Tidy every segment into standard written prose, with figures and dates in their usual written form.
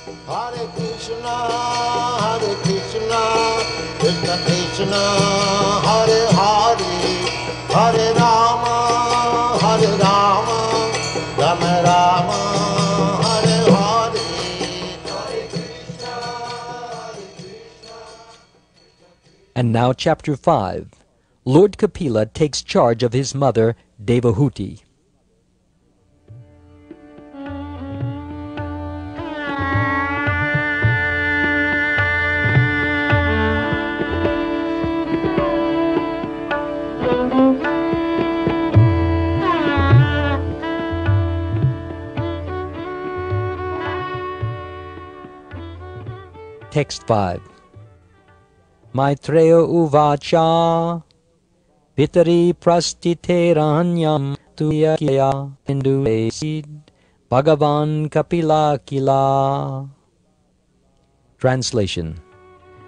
Hare Krishna, Krishna Krishna, Hare Hare, Hare Rama, Rama Rama, Hare Hare, Hare Krishna, Krishna. And now Chapter 5. Lord Kapila takes charge of his mother, Devahuti. Text 5. Maitreya uvacha pitari prastiteranyam tuyakya hinduesid Bhagavan Kapila kila. Translation.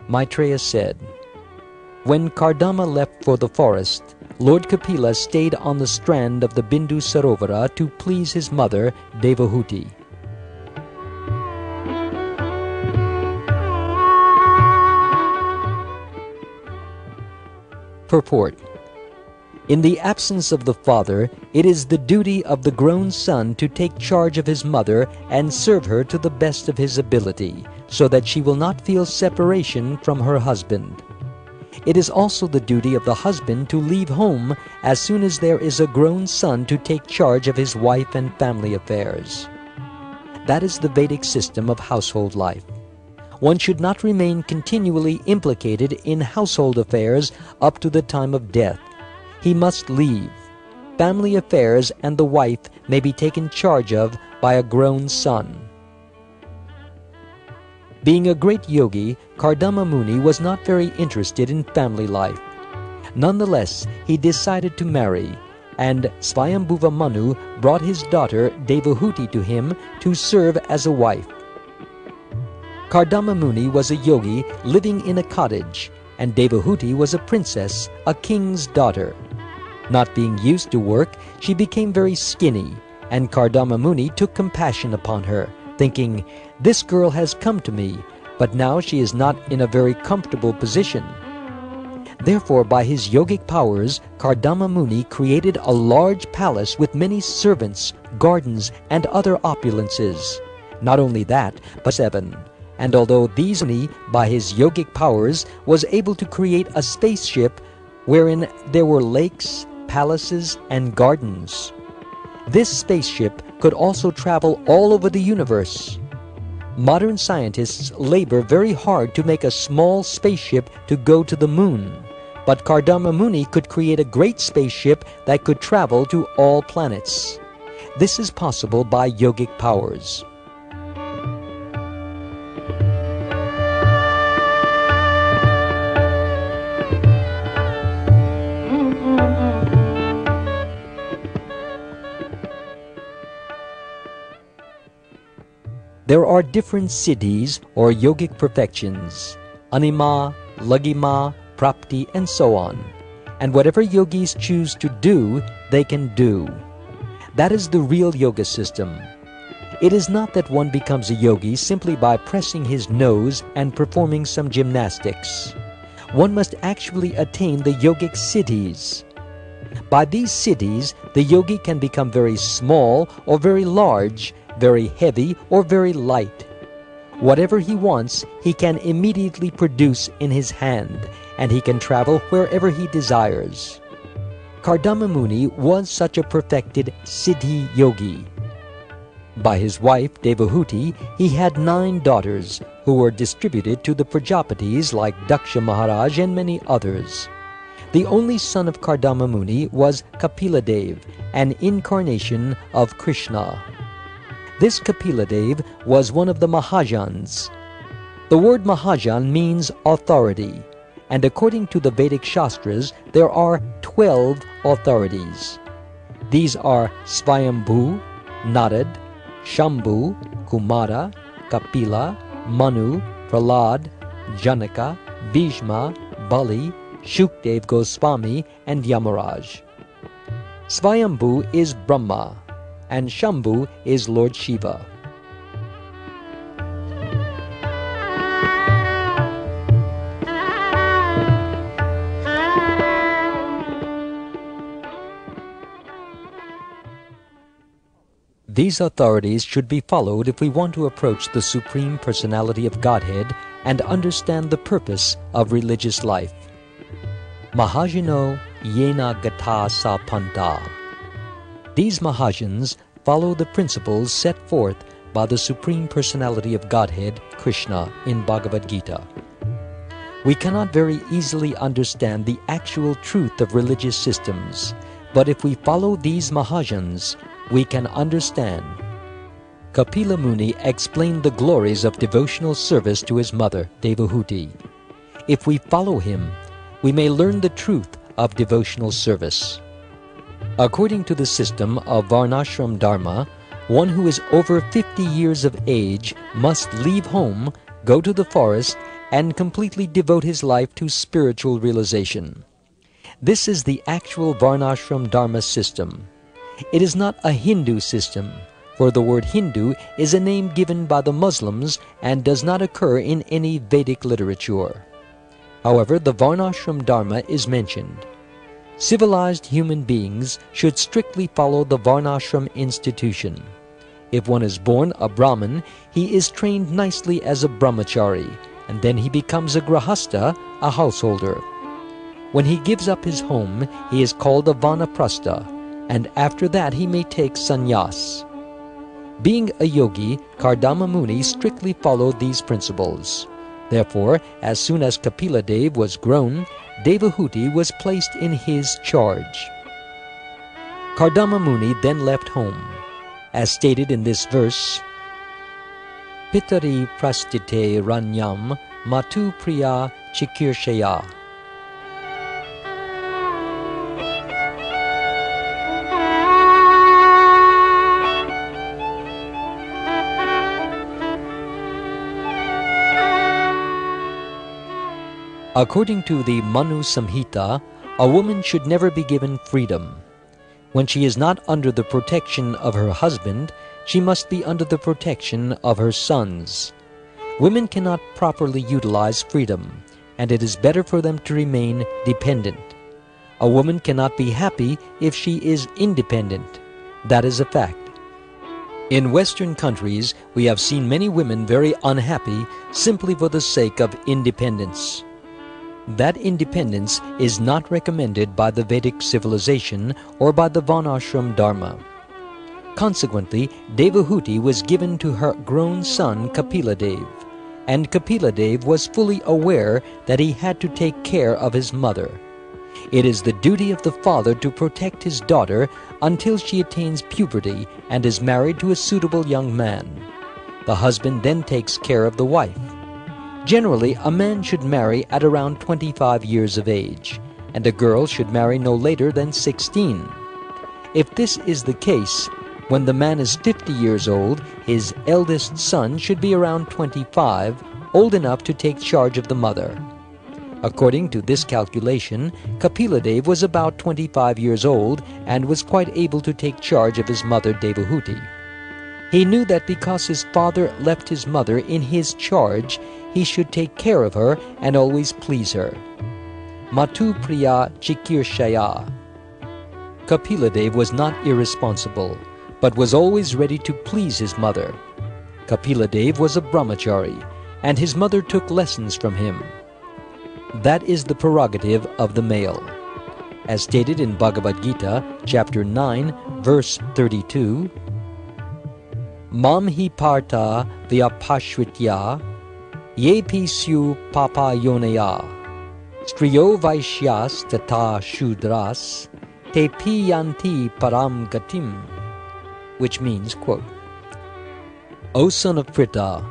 Maitreya said, when Kardama left for the forest, Lord Kapila stayed on the strand of the Bindu Sarovara to please his mother, Devahuti. Purport. In the absence of the father, it is the duty of the grown son to take charge of his mother and serve her to the best of his ability, so that she will not feel separation from her husband. It is also the duty of the husband to leave home as soon as there is a grown son to take charge of his wife and family affairs. That is the Vedic system of household life. One should not remain continually implicated in household affairs up to the time of death. He must leave. Family affairs and the wife may be taken charge of by a grown son. Being a great yogi, Kardama Muni was not very interested in family life. Nonetheless, he decided to marry, and Swayambhuva Manu brought his daughter Devahuti to him to serve as a wife. Kardama Muni was a yogi living in a cottage, and Devahuti was a princess, a king's daughter. Not being used to work, she became very skinny, and Kardama Muni took compassion upon her, thinking, "This girl has come to me, but now she is not in a very comfortable position." Therefore, by his yogic powers, Kardama Muni created a large palace with many servants, gardens, and other opulences. Not only that, but 7. And although these Muni, by his yogic powers, was able to create a spaceship wherein there were lakes, palaces, and gardens. This spaceship could also travel all over the universe. Modern scientists labor very hard to make a small spaceship to go to the moon, but Kardama Muni could create a great spaceship that could travel to all planets. This is possible by yogic powers. There are different siddhis or yogic perfections, anima, lagima, prapti, and so on. And whatever yogis choose to do, they can do. That is the real yoga system. It is not that one becomes a yogi simply by pressing his nose and performing some gymnastics. One must actually attain the yogic siddhis. By these siddhis, the yogi can become very small or very large, very heavy or very light. Whatever he wants, he can immediately produce in his hand, and he can travel wherever he desires. Kardama Muni was such a perfected siddhi yogi. By his wife Devahuti, he had 9 daughters, who were distributed to the Prajapatis like Daksha Maharaj and many others. The only son of Kardama Muni was Kapila Dev, an incarnation of Krishna. This Kapila Dev was one of the Mahajans. The word Mahajan means authority, and according to the Vedic Shastras, there are 12 authorities. These are Swayambhu, Narad, Shambhu, Kumara, Kapila, Manu, Prahlad, Janaka, Bhishma, Bali, Shukdev Goswami, and Yamaraj. Swayambhu is Brahma, and Shambhu is Lord Shiva. These authorities should be followed if we want to approach the Supreme Personality of Godhead and understand the purpose of religious life. Mahajano yena gata sa panta. These Mahajans follow the principles set forth by the Supreme Personality of Godhead, Krishna, in Bhagavad-gita. We cannot very easily understand the actual truth of religious systems, but if we follow these Mahajans, we can understand. Kapila Muni explained the glories of devotional service to his mother, Devahuti. If we follow him, we may learn the truth of devotional service. According to the system of Varnashram Dharma, one who is over 50 years of age must leave home, go to the forest, and completely devote his life to spiritual realization. This is the actual Varnashram Dharma system. It is not a Hindu system, for the word Hindu is a name given by the Muslims and does not occur in any Vedic literature. However, the Varnashram Dharma is mentioned. Civilized human beings should strictly follow the Varnashram institution. If one is born a Brahmin, he is trained nicely as a brahmachari, and then he becomes a grahastha, a householder. When he gives up his home, he is called a vanaprastha, and after that he may take sannyas. Being a yogi, Kardama Muni strictly followed these principles. Therefore, as soon as Kapila Dev was grown, Devahuti was placed in his charge. Kardama Muni then left home. As stated in this verse, Pitari prastite ranyam matu priya chikirshaya. According to the Manu Samhita, a woman should never be given freedom. When she is not under the protection of her husband, she must be under the protection of her sons. Women cannot properly utilize freedom, and it is better for them to remain dependent. A woman cannot be happy if she is independent. That is a fact. In Western countries, we have seen many women very unhappy simply for the sake of independence. That independence is not recommended by the Vedic civilization or by the Varnashram Dharma. Consequently, Devahuti was given to her grown son Kapila Dev, and Kapila Dev was fully aware that he had to take care of his mother. It is the duty of the father to protect his daughter until she attains puberty and is married to a suitable young man. The husband then takes care of the wife. Generally, a man should marry at around 25 years of age, and a girl should marry no later than 16. If this is the case, when the man is 50 years old, his eldest son should be around 25, old enough to take charge of the mother. According to this calculation, Kapila Dev was about 25 years old and was quite able to take charge of his mother Devahuti. He knew that because his father left his mother in his charge, he should take care of her and always please her. Matu priya chikirshaya. Kapila Dev was not irresponsible, but was always ready to please his mother. Kapila Dev was a brahmachari, and his mother took lessons from him. That is the prerogative of the male. As stated in Bhagavad-gita, chapter 9, verse 32, Mam hi parta vyapashritya yepi syu papa yonaya striyo vaishyas tata shudras te piyanti param gatim, which means, quote, O son of Pritha,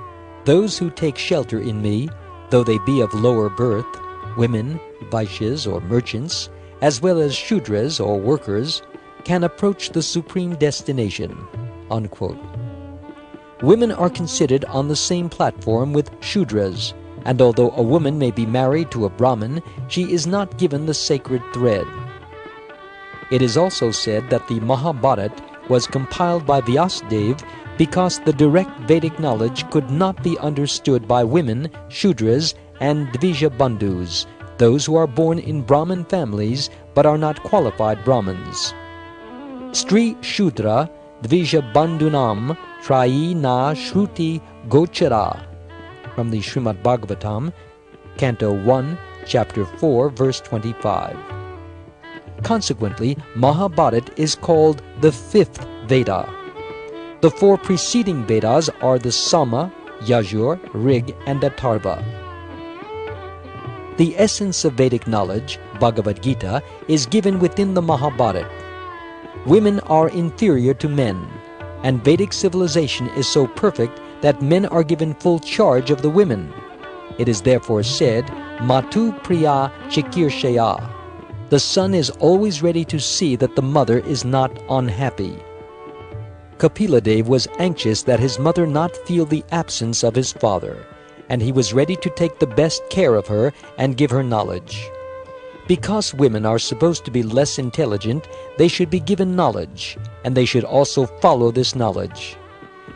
those who take shelter in me, though they be of lower birth, women, Vaishyas or merchants, as well as Shudras or workers, can approach the supreme destination, unquote. Women are considered on the same platform with Shudras, and although a woman may be married to a Brahmin, she is not given the sacred thread. It is also said that the Mahabharata was compiled by Vyasadeva because the direct Vedic knowledge could not be understood by women, Shudras, and Dvija Bandhus, those who are born in Brahmin families but are not qualified Brahmins. Stri Shudra dvija bandunam trayi na shruti gochara, from the Srimad Bhagavatam, Canto 1, Chapter 4, verse 25. Consequently, Mahabharat is called the fifth Veda. The four preceding Vedas are the Sama, Yajur, Rig, and Atharva. The essence of Vedic knowledge, Bhagavad-gita, is given within the Mahabharat. Women are inferior to men, and Vedic civilization is so perfect that men are given full charge of the women. It is therefore said, Matu Priya Chikirshaya. The son is always ready to see that the mother is not unhappy. Kapila Dev was anxious that his mother not feel the absence of his father, and he was ready to take the best care of her and give her knowledge. Because women are supposed to be less intelligent, they should be given knowledge, and they should also follow this knowledge.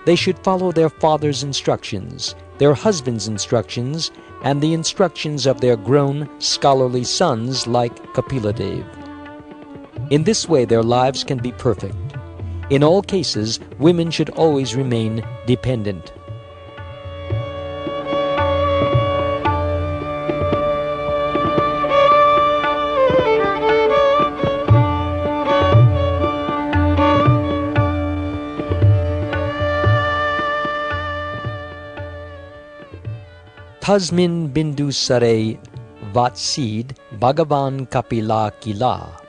They should follow their father's instructions, their husband's instructions, and the instructions of their grown, scholarly sons like Kapila Dev. In this way their lives can be perfect. In all cases, women should always remain dependent. Tasmin bindu sare vatsid Bhagavan Kapila Kila.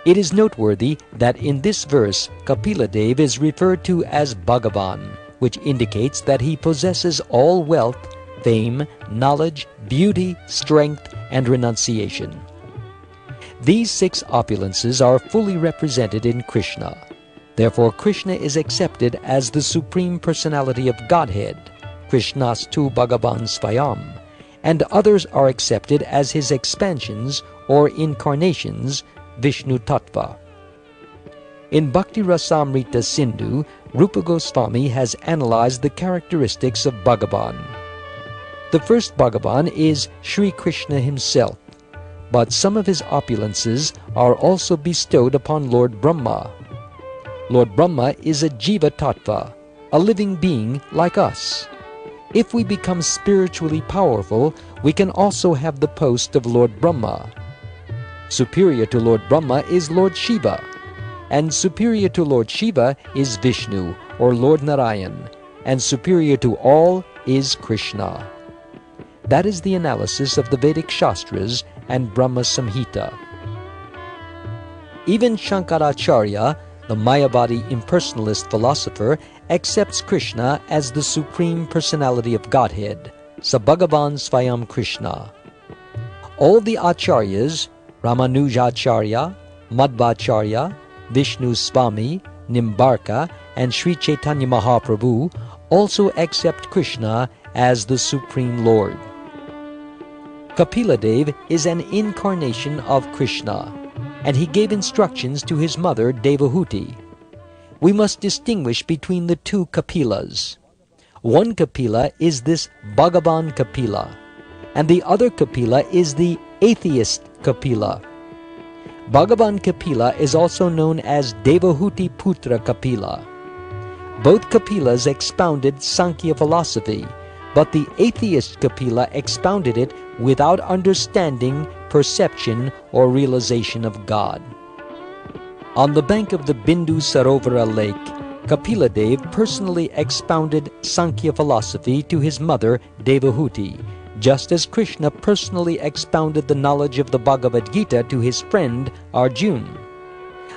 It is noteworthy that in this verse, Kapila Dev is referred to as Bhagavan, which indicates that he possesses all wealth, fame, knowledge, beauty, strength, and renunciation. These six opulences are fully represented in Krishna. Therefore, Krishna is accepted as the Supreme Personality of Godhead, Krishnastu Bhagavan Svayam, and others are accepted as his expansions or incarnations, Vishnu Tattva. In Bhakti Rasamrita Sindhu, Rupa Goswami has analyzed the characteristics of Bhagavan. The first Bhagavan is Sri Krishna himself, but some of his opulences are also bestowed upon Lord Brahma. Lord Brahma is a Jiva Tattva, a living being like us. If we become spiritually powerful, we can also have the post of Lord Brahma. Superior to Lord Brahma is Lord Shiva, and superior to Lord Shiva is Vishnu or Lord Narayan, and superior to all is Krishna. That is the analysis of the Vedic Shastras and Brahma Samhita. Even Shankaracharya, the Mayavadi impersonalist philosopher, accepts Krishna as the Supreme Personality of Godhead, Sabhagavan Svayam Krishna. All the Acharyas, Ramanujacharya, Madhvacharya, Vishnu Swami, Nimbarka, and Sri Chaitanya Mahaprabhu also accept Krishna as the Supreme Lord. Kapila Dev is an incarnation of Krishna, and he gave instructions to his mother Devahuti. We must distinguish between the two Kapilas. One Kapila is this Bhagavan Kapila, and the other Kapila is the atheist Kapila. Bhagavan Kapila is also known as Devahuti Putra Kapila. Both Kapilas expounded Sankhya philosophy, but the atheist Kapila expounded it without understanding, perception, or realization of God. On the bank of the Bindu Sarovara lake, Kapila Dev personally expounded Sankhya philosophy to his mother Devahuti, just as Krishna personally expounded the knowledge of the Bhagavad-gita to his friend Arjuna.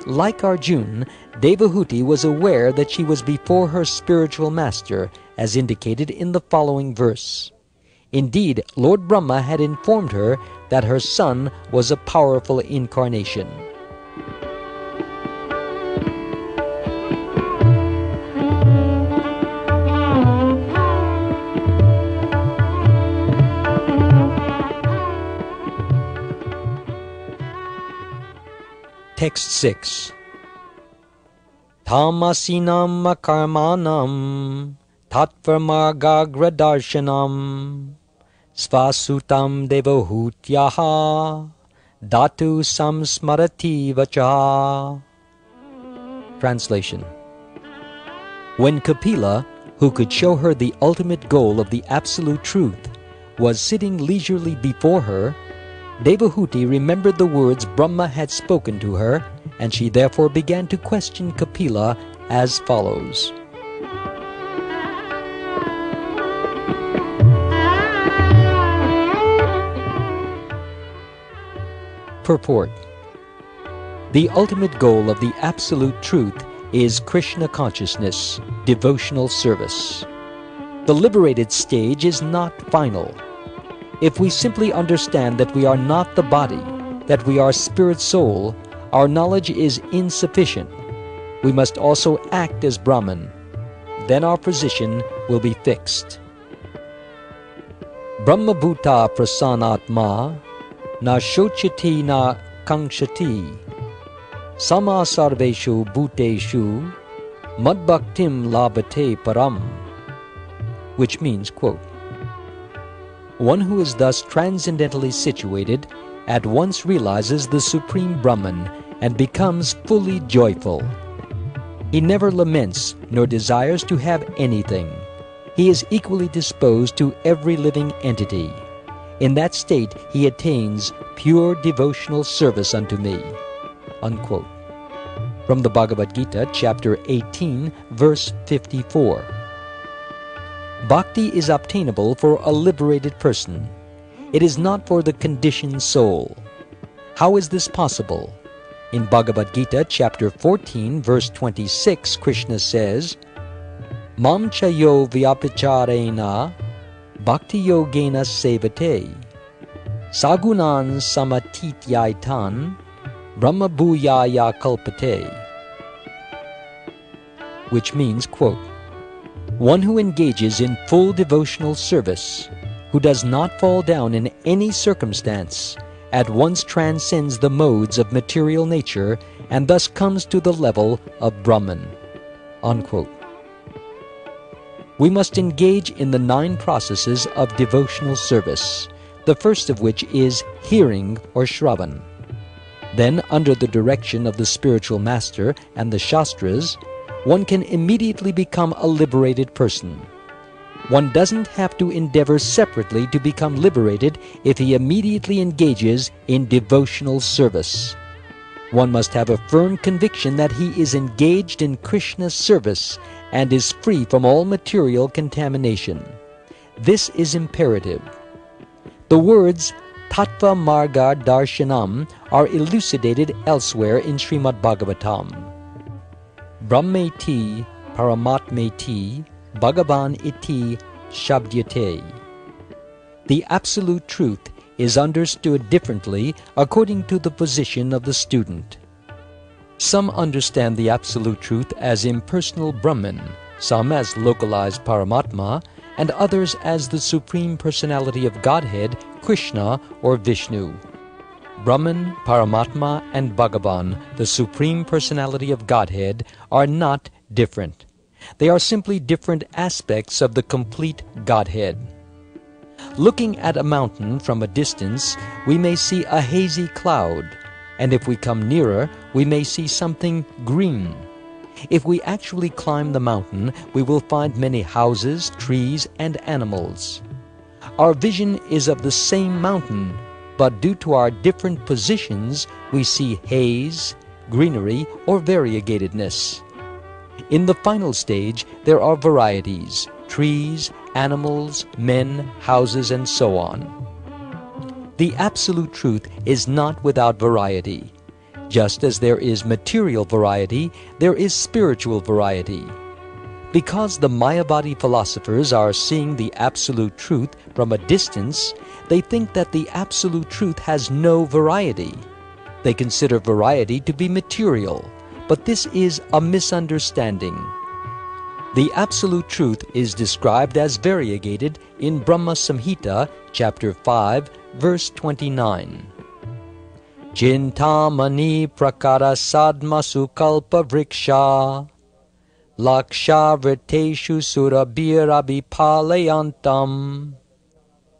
Like Arjuna, Devahuti was aware that she was before her spiritual master, as indicated in the following verse. Indeed, Lord Brahma had informed her that her son was a powerful incarnation. Text 6. Tamasinam akarmanam tatvarmargagradarshanam svasutam devahutyaha datu samsmarati vacha. Translation. When Kapila, who could show her the ultimate goal of the absolute truth, was sitting leisurely before her, Devahuti remembered the words Brahma had spoken to her, and she therefore began to question Kapila as follows. Purport. The ultimate goal of the absolute truth is Krishna consciousness, devotional service. The liberated stage is not final. If we simply understand that we are not the body, that we are spirit soul, our knowledge is insufficient. We must also act as Brahman. Then our position will be fixed. Brahma bhuta prasanatma na shochati na kankshati sama sarveshu bhuteshu madbhaktim labhate param, which means, quote, one who is thus transcendently situated at once realizes the Supreme Brahman and becomes fully joyful. He never laments nor desires to have anything. He is equally disposed to every living entity. In that state he attains pure devotional service unto me. Unquote. From the Bhagavad-gita, chapter 18, verse 54. Bhakti is obtainable for a liberated person. It is not for the conditioned soul. How is this possible? In Bhagavad-gita, chapter 14, verse 26, Krishna says, Mam chayo vyapicharena bhakti yogena sevate sagunan samatityaitan brahma bhuyaya kalpate, which means, quote, one who engages in full devotional service, who does not fall down in any circumstance, at once transcends the modes of material nature and thus comes to the level of Brahman. Unquote. We must engage in the 9 processes of devotional service, the first of which is hearing or Shravan. Then, under the direction of the spiritual master and the Shastras, one can immediately become a liberated person. One doesn't have to endeavor separately to become liberated if he immediately engages in devotional service. One must have a firm conviction that he is engaged in Krishna's service and is free from all material contamination. This is imperative. The words Tattva Marga Darshanam are elucidated elsewhere in Srimad Bhagavatam. Brahmeti Paramatmeti Bhagavan iti Shabdyate. The absolute truth is understood differently according to the position of the student. Some understand the absolute truth as impersonal Brahman, some as localized Paramatma, and others as the Supreme Personality of Godhead, Krishna or Vishnu. Brahman, Paramatma, and Bhagavan, the Supreme Personality of Godhead, are not different. They are simply different aspects of the complete Godhead. Looking at a mountain from a distance, we may see a hazy cloud, and if we come nearer, we may see something green. If we actually climb the mountain, we will find many houses, trees, and animals. Our vision is of the same mountain, but due to our different positions, we see haze, greenery, or variegatedness. In the final stage, there are varieties, trees, animals, men, houses, and so on. The absolute truth is not without variety. Just as there is material variety, there is spiritual variety. Because the Mayavadi philosophers are seeing the absolute truth from a distance, they think that the absolute truth has no variety. They consider variety to be material, but this is a misunderstanding. The absolute truth is described as variegated in Brahma Samhita, chapter 5, verse 29. Cintamani prakara sadmasu kalpa vriksha laksha vriteshu surabhirabhipalayantam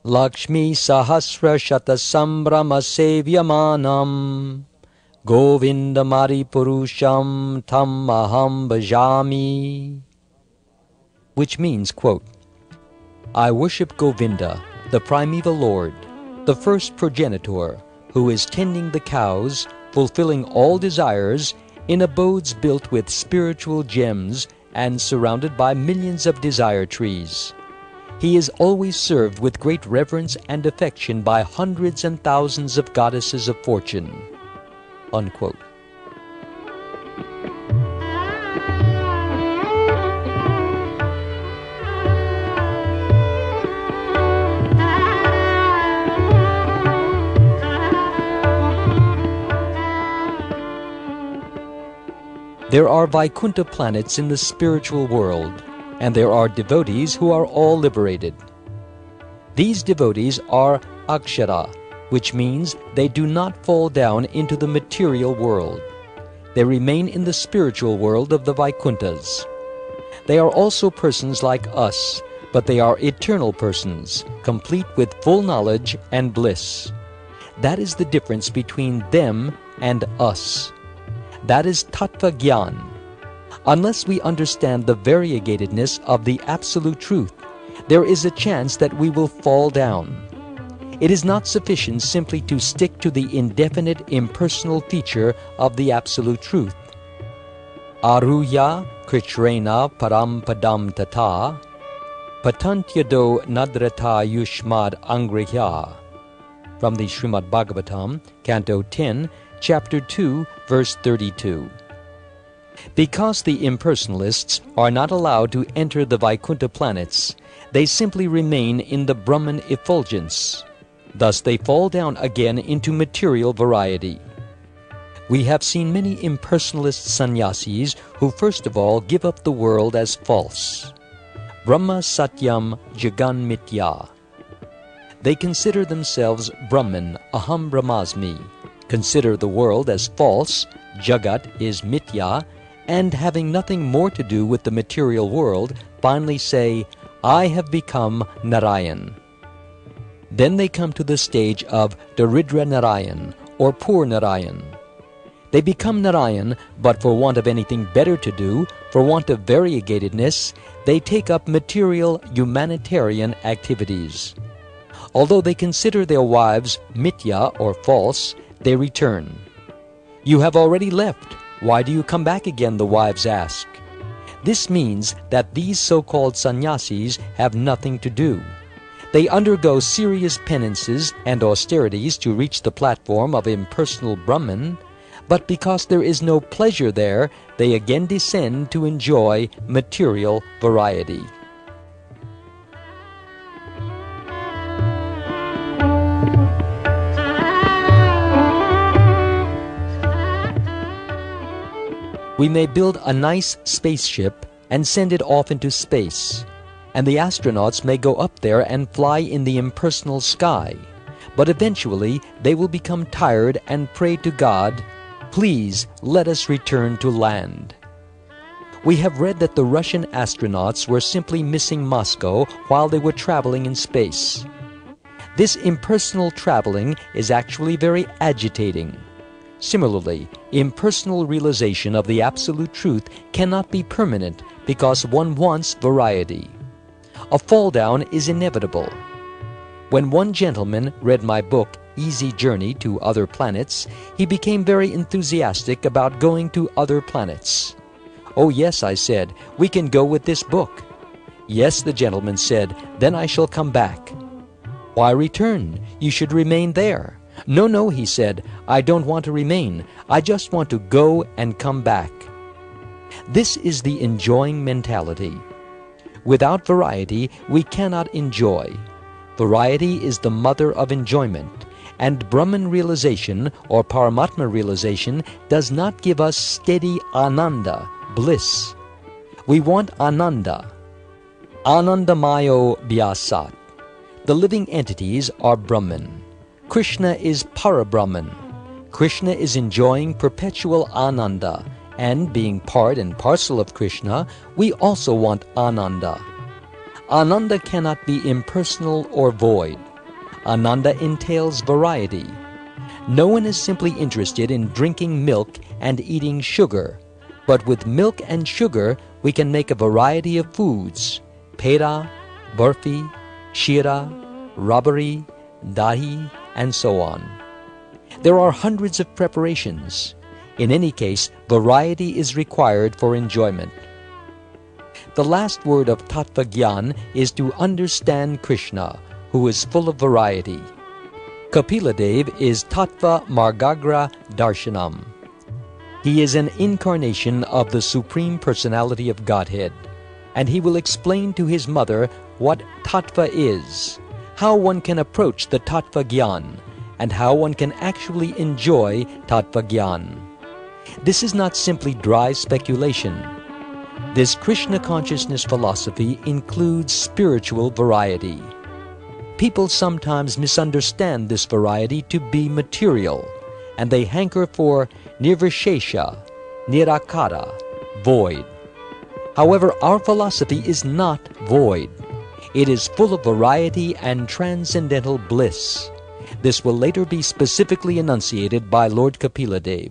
Lakshmi sahasra shata sambrama sevyamanam Govindamari purusham tam aham bhajami. which means, quote, I worship Govinda, the primeval Lord, the first progenitor, who is tending the cows, fulfilling all desires, in abodes built with spiritual gems and surrounded by millions of desire trees. He is always served with great reverence and affection by hundreds and thousands of goddesses of fortune. Unquote. There are Vaikuntha planets in the spiritual world, and there are devotees who are all liberated. These devotees are Akshara, which means they do not fall down into the material world. They remain in the spiritual world of the Vaikunthas. They are also persons like us, but they are eternal persons, complete with full knowledge and bliss. That is the difference between them and us. That is Tattva Gyan. Unless we understand the variegatedness of the Absolute Truth, there is a chance that we will fall down. It is not sufficient simply to stick to the indefinite impersonal feature of the Absolute Truth. Aruya Krishrena Parampadam Tata Patantyado Nadrata Yushmad Angrihya. From the Srimad Bhagavatam, Canto 10, Chapter 2, Verse 32. Because the impersonalists are not allowed to enter the Vaikuntha planets, they simply remain in the Brahman effulgence. Thus they fall down again into material variety. We have seen many impersonalist sannyasis who first of all give up the world as false. Brahma Satyam Jagan Mitya. They consider themselves Brahman, Aham Brahmasmi, consider the world as false, Jagat is Mitya, and having nothing more to do with the material world, finally say, I have become Narayan. Then they come to the stage of Daridra Narayan, or Poor Narayan. They become Narayan, but for want of anything better to do, for want of variegatedness, they take up material humanitarian activities. Although they consider their wives Mitya, or false, they return. You have already left. Why do you come back again? The wives ask. This means that these so-called sannyasis have nothing to do. They undergo serious penances and austerities to reach the platform of impersonal Brahman, but because there is no pleasure there, they again descend to enjoy material variety. We may build a nice spaceship and send it off into space, and the astronauts may go up there and fly in the impersonal sky, but eventually they will become tired and pray to God, please let us return to land. We have read that the Russian astronauts were simply missing Moscow while they were traveling in space. This impersonal traveling is actually very agitating. Similarly, impersonal realization of the Absolute Truth cannot be permanent because one wants variety. A fall down is inevitable. When one gentleman read my book, Easy Journey to Other Planets, he became very enthusiastic about going to other planets. Oh yes, I said, we can go with this book. Yes, the gentleman said, then I shall come back. Why return? You should remain there. No, he said, I don't want to remain. I just want to go and come back. This is the enjoying mentality. Without variety, we cannot enjoy. Variety is the mother of enjoyment, and Brahman realization or Paramatma realization does not give us steady ananda, bliss. We want ananda. Anandamayo Vyasat. The living entities are Brahman. Krishna is Para-Brahman. Krishna is enjoying perpetual ananda, and being part and parcel of Krishna, we also want ananda. Ananda cannot be impersonal or void. Ananda entails variety. No one is simply interested in drinking milk and eating sugar, but with milk and sugar we can make a variety of foods. peda, burfi, shira, rabari, dahi, and so on. There are hundreds of preparations. In any case, variety is required for enjoyment. The last word of Tattva Gyan is to understand Krishna, who is full of variety. Kapila Dev is Tattva Margagra Darshanam. He is an incarnation of the Supreme Personality of Godhead, and he will explain to his mother what Tattva is, how one can approach the Tattva Gyan, and how one can actually enjoy Tattva Gyan. This is not simply dry speculation. This Krishna consciousness philosophy includes spiritual variety. People sometimes misunderstand this variety to be material, and they hanker for nirvishesha, nirakara, void. However, our philosophy is not void. It is full of variety and transcendental bliss. This will later be specifically enunciated by Lord Kapila Dev.